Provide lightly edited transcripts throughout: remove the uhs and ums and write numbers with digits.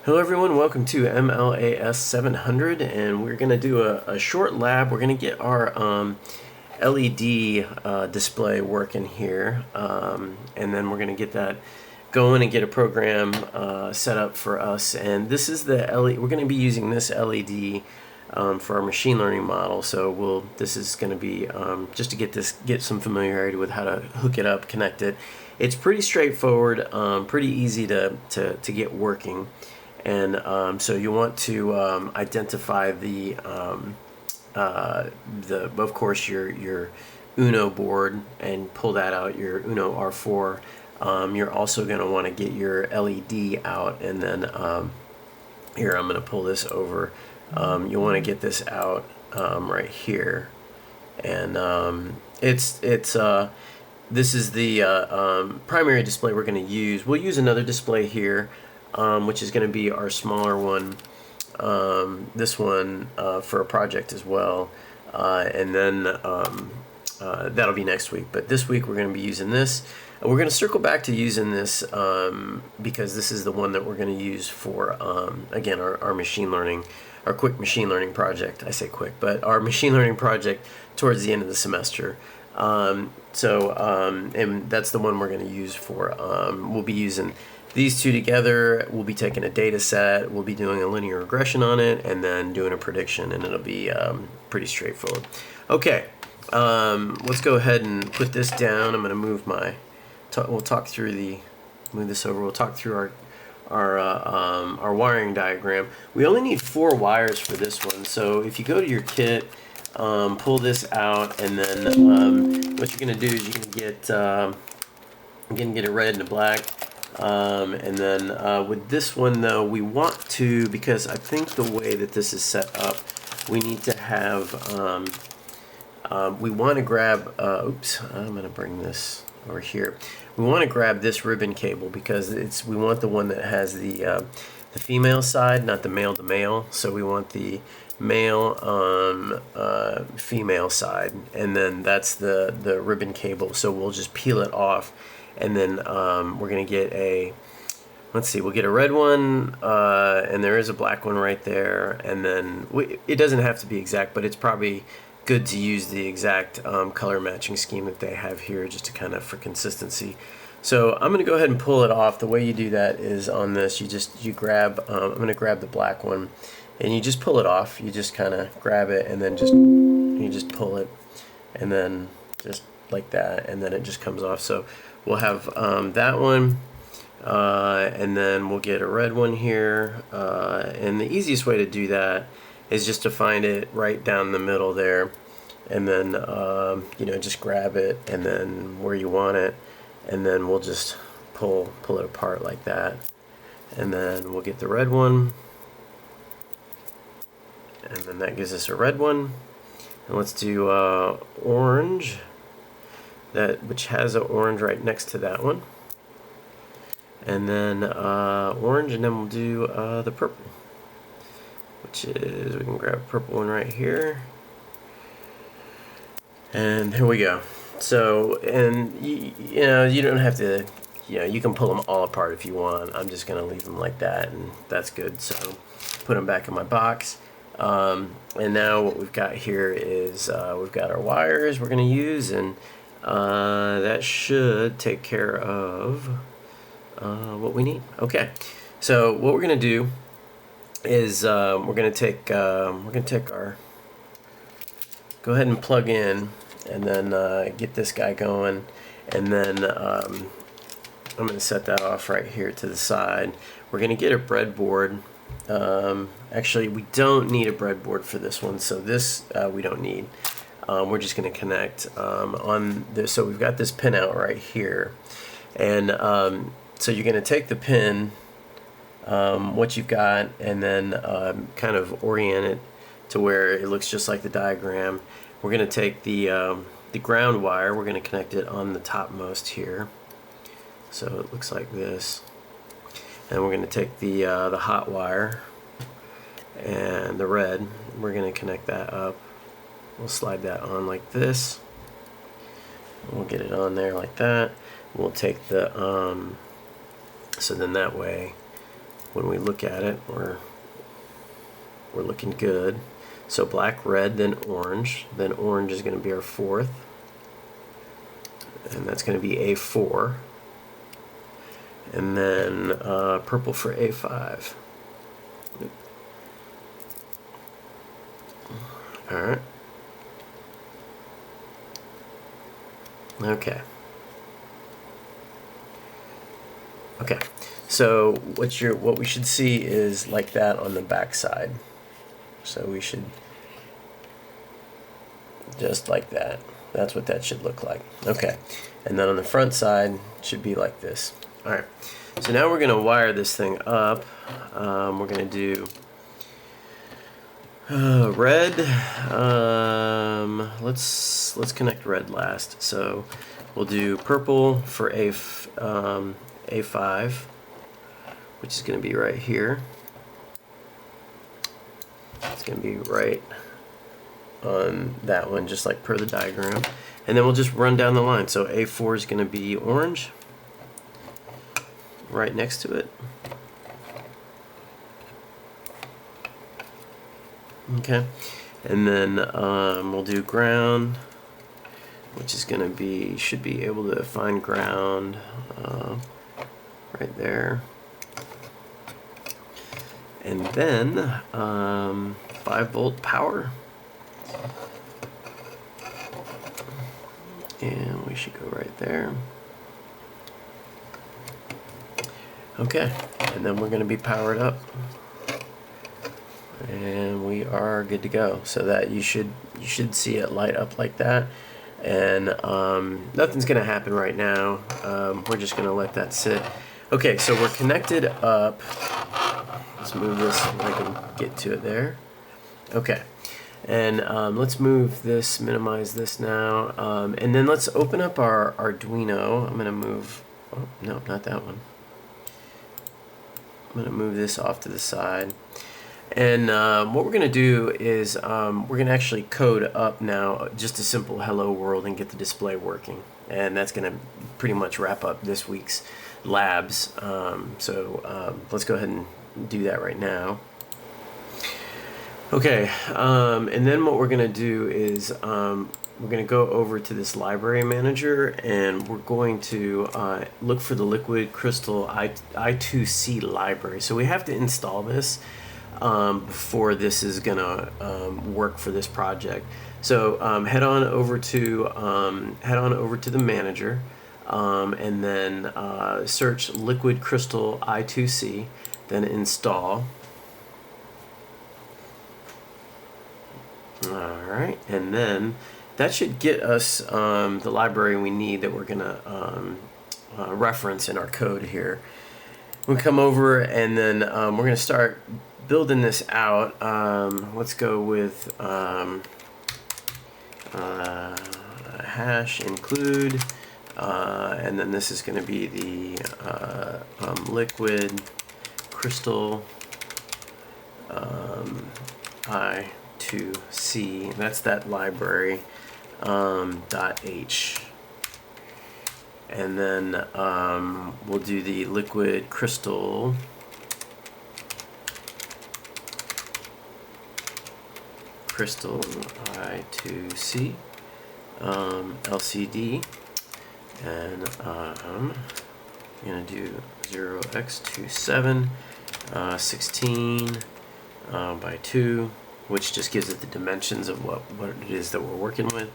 Hello everyone, welcome to MLAS 700, and we're going to do a short lab. We're going to get our LED display working here, and then we're going to get that going and get a program set up for us. And this is the LED, we're going to be using this LED for our machine learning model. So this is going to be just to get some familiarity with how to hook it up, connect it. It's pretty straightforward, pretty easy to get working. And so you want to identify of course, your Uno board and pull that out, your Uno R4. You're also going to want to get your LED out, and then here I'm going to pull this over. You want to get this out right here, and this is the primary display we're going to use. We'll use another display here, which is going to be our smaller one, this one for a project as well, and then that'll be next week. But this week we're going to be using this. We're going to circle back to using this because this is the one that we're going to use for, again, our machine learning, our quick machine learning project. I say quick, but our machine learning project towards the end of the semester. And that's the one we're going to use for, we'll be using these two together. We'll be taking a data set, we'll be doing a linear regression on it, and then doing a prediction, and it'll be pretty straightforward. Okay, let's go ahead and put this down. I'm going to move we'll talk through move this over. We'll talk through our wiring diagram. We only need 4 wires for this one, so if you go to your kit, pull this out, and then what you're going to do is you're going to get a red and a black. And then with this one though, we want to, because I think the way that this is set up, we need to have, we want to grab, oops, I'm going to bring this over here. We want to grab this ribbon cable because we want the one that has the female side, not the male to male. So we want the male female side, and then that's the ribbon cable. So we'll just peel it off. And then we're going to get we'll get a red one, and there is a black one right there. And then it doesn't have to be exact, but it's probably good to use the exact color matching scheme that they have here, just to kind of for consistency. So I'm going to go ahead and pull it off. The way you do that is on this, you grab, I'm going to grab the black one, and you just pull it off. You just kind of grab it, and then you just pull it, and then just like that, and then it just comes off. So we'll have that one, and then we'll get a red one here, and the easiest way to do that is just to find it right down the middle there, and then just grab it, and then where you want it, and then we'll just pull it apart like that, and then we'll get the red one, and then that gives us a red one. And let's do orange, which has an orange right next to that one, and then orange, and then we'll do the purple, which is, we can grab a purple one right here, and here we go. So, and you don't have to, you can pull them all apart if you want. I'm just gonna leave them like that, and that's good. So put them back in my box. And now what we've got here is we've got our wires we're going to use, and that should take care of what we need. Okay, so what we're going to do is we're going to take our, go ahead and plug in, and then get this guy going, and then I'm going to set that off right here to the side. We're going to get a breadboard. Actually, we don't need a breadboard for this one, so this we don't need. We're just going to connect on this. So we've got this pin out right here, and so you're going to take the pin, what you've got, and then kind of orient it to where it looks just like the diagram. We're going to take the ground wire. We're going to connect it on the topmost here, so it looks like this. And we're going to take the hot wire and the red. We're going to connect that up. We'll slide that on like this. We'll get it on there like that. We'll take the so then that way when we look at it, we're looking good. So black, red, then orange is going to be our fourth, and that's going to be A4, and then purple for A5. All right. Okay. Okay. So what we should see is like that on the back side. So we should just like that. That's what that should look like. Okay. And then on the front side it should be like this. All right. So now we're going to wire this thing up. We're going to do red. Let's connect red last. So we'll do purple for A5, which is going to be right here. It's going to be right on that one, just like per the diagram. And then we'll just run down the line. So A4 is going to be orange, right next to it. Okay, and then we'll do ground, which is going to be, should be able to find ground right there. And then 5-volt power. And we should go right there. Okay, and then we're going to be powered up. And we are good to go. So that you should see it light up like that. And nothing's going to happen right now. We're just going to let that sit. Okay, so we're connected up. Let's move this so I can get to it there. Okay, and let's move this, minimize this now, and then let's open up our Arduino. I'm going to move, oh, no, not that one. I'm going to move this off to the side. And what we're going to do is we're going to actually code up now just a simple hello world and get the display working. And that's going to pretty much wrap up this week's labs. Let's go ahead and do that right now. Okay, and then what we're going to do is we're going to go over to this library manager, and we're going to look for the liquid crystal I2C library. So we have to install this before this is going to work for this project. So head on over to the manager, and then search liquid crystal I2C, then install. Alright, and then that should get us the library we need that we're going to reference in our code here. We'll come over, and then we're going to start building this out. Let's go with hash include, and then this is going to be the liquid crystal I2C. That's that library .h. And then we'll do the liquid crystal I2C LCD, and I'm gonna do 0x27 16 by 2, which just gives it the dimensions of what it is that we're working with.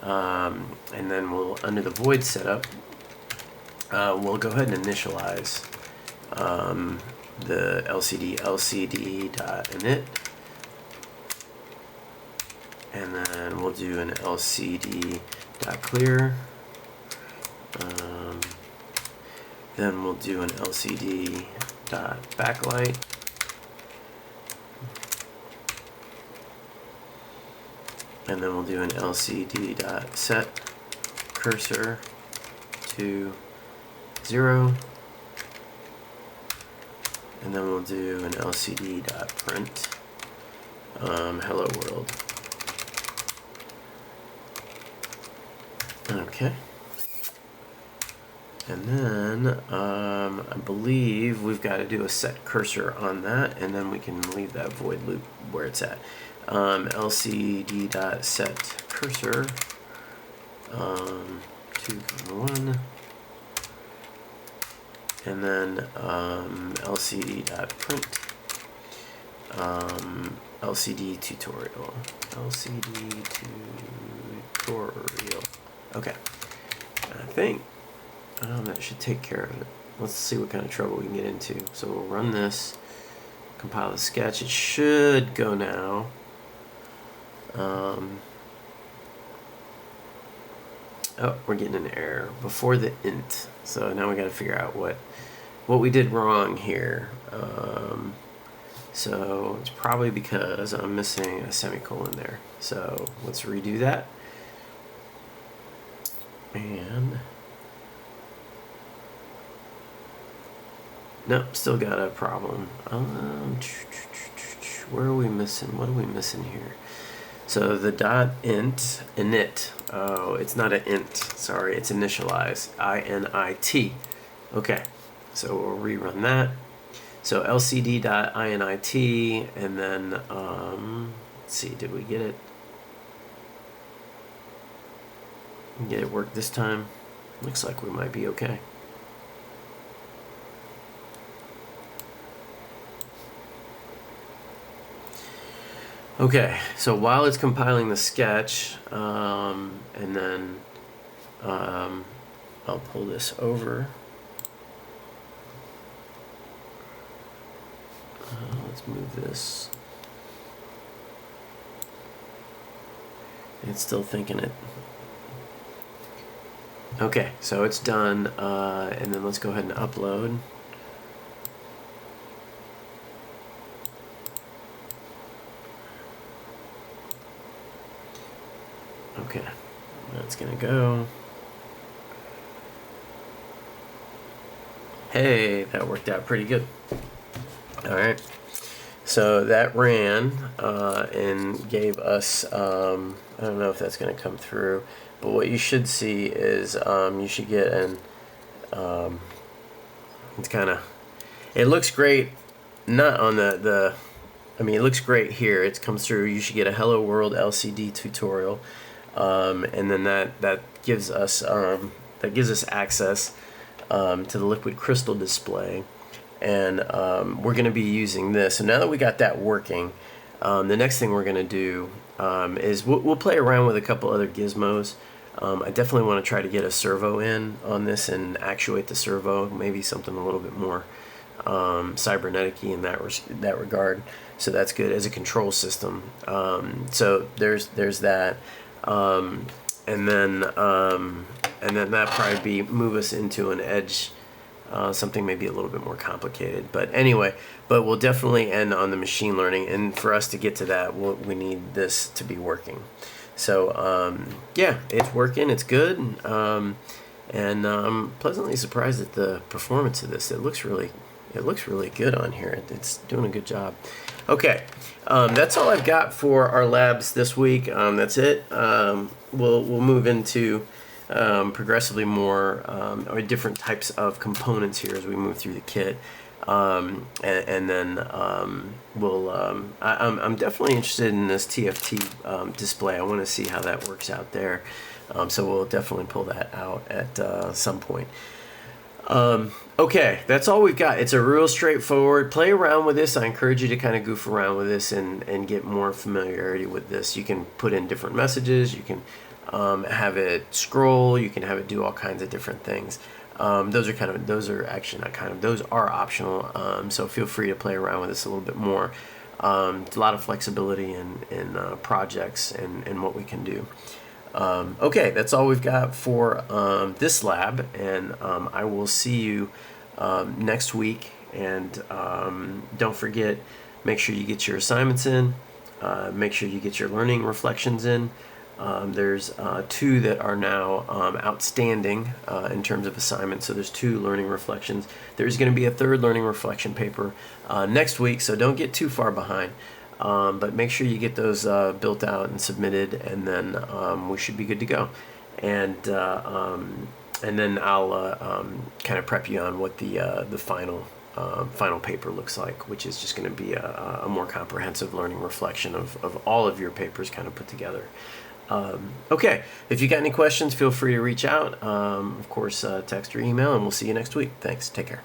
And then we'll, under the void setup, we'll go ahead and initialize the lcd.init, and then we'll do an lcd.clear. Then we'll do an lcd.backlight. And then we'll do an lcd.set cursor to 0. And then we'll do an lcd.print hello world. Okay. And then I believe we've got to do a set cursor on that, and then we can leave that void loop where it's at. LCD.set cursor 2.1, and then LCD.print LCD tutorial. Okay, I think that should take care of it. Let's see what kind of trouble we can get into. So we'll run this, compile the sketch. It should go now. Oh, we're getting an error before the int. So now we got to figure out what we did wrong here. So it's probably because I'm missing a semicolon there. So let's redo that. And nope, still got a problem. Where are we missing? What are we missing here? So the dot init. Oh, it's not an int. Sorry, it's initialize. INIT. Okay, so we'll rerun that. So lcd.init, and then let's see, did we get it? Get it work this time? Looks like we might be okay. Okay, so while it's compiling the sketch, and then I'll pull this over. Let's move this. It's still thinking it. Okay, so it's done, and then let's go ahead and upload. Okay, that's gonna go. Hey, that worked out pretty good. All right, so that ran and gave us, I don't know if that's gonna come through, but what you should see is you should get an, it's kind of, it looks great, not on the, I mean, it looks great here. It comes through. You should get a Hello World LCD tutorial. And then that gives us access to the liquid crystal display, and we're going to be using this. So now that we got that working, the next thing we're going to do is we'll play around with a couple other gizmos. I definitely want to try to get a servo in on this and actuate the servo, maybe something a little bit more cybernetic-y in that regard. So that's good as a control system. So there's that. And then that probably move us into an edge, something maybe a little bit more complicated. But anyway, we'll definitely end on the machine learning, and for us to get to that, we need this to be working. So yeah, it's working, it's good, and I'm pleasantly surprised at the performance of this. It looks really good on here. It's doing a good job. Okay, that's all I've got for our labs this week. That's it. We'll move into progressively more or different types of components here as we move through the kit, and then I'm definitely interested in this TFT display. I want to see how that works out there. So we'll definitely pull that out at some point. Okay, that's all we've got. It's a real straightforward. Play around with this. I encourage you to kind of goof around with this and get more familiarity with this. You can put in different messages. You can have it scroll. You can have it do all kinds of different things. Those are optional. So feel free to play around with this a little bit more. A lot of flexibility in projects and what we can do. Okay, that's all we've got for this lab, and I will see you next week. And don't forget, make sure you get your assignments in, make sure you get your learning reflections in. There's 2 that are now outstanding in terms of assignments, so there's 2 learning reflections. There's going to be a 3rd learning reflection paper next week, so don't get too far behind. But make sure you get those built out and submitted, and then we should be good to go. And and then I'll kind of prep you on what the final paper looks like, which is just going to be a more comprehensive learning reflection of all of your papers kind of put together. Okay, if you got any questions, feel free to reach out. Of course, text or email, and we'll see you next week. Thanks. Take care.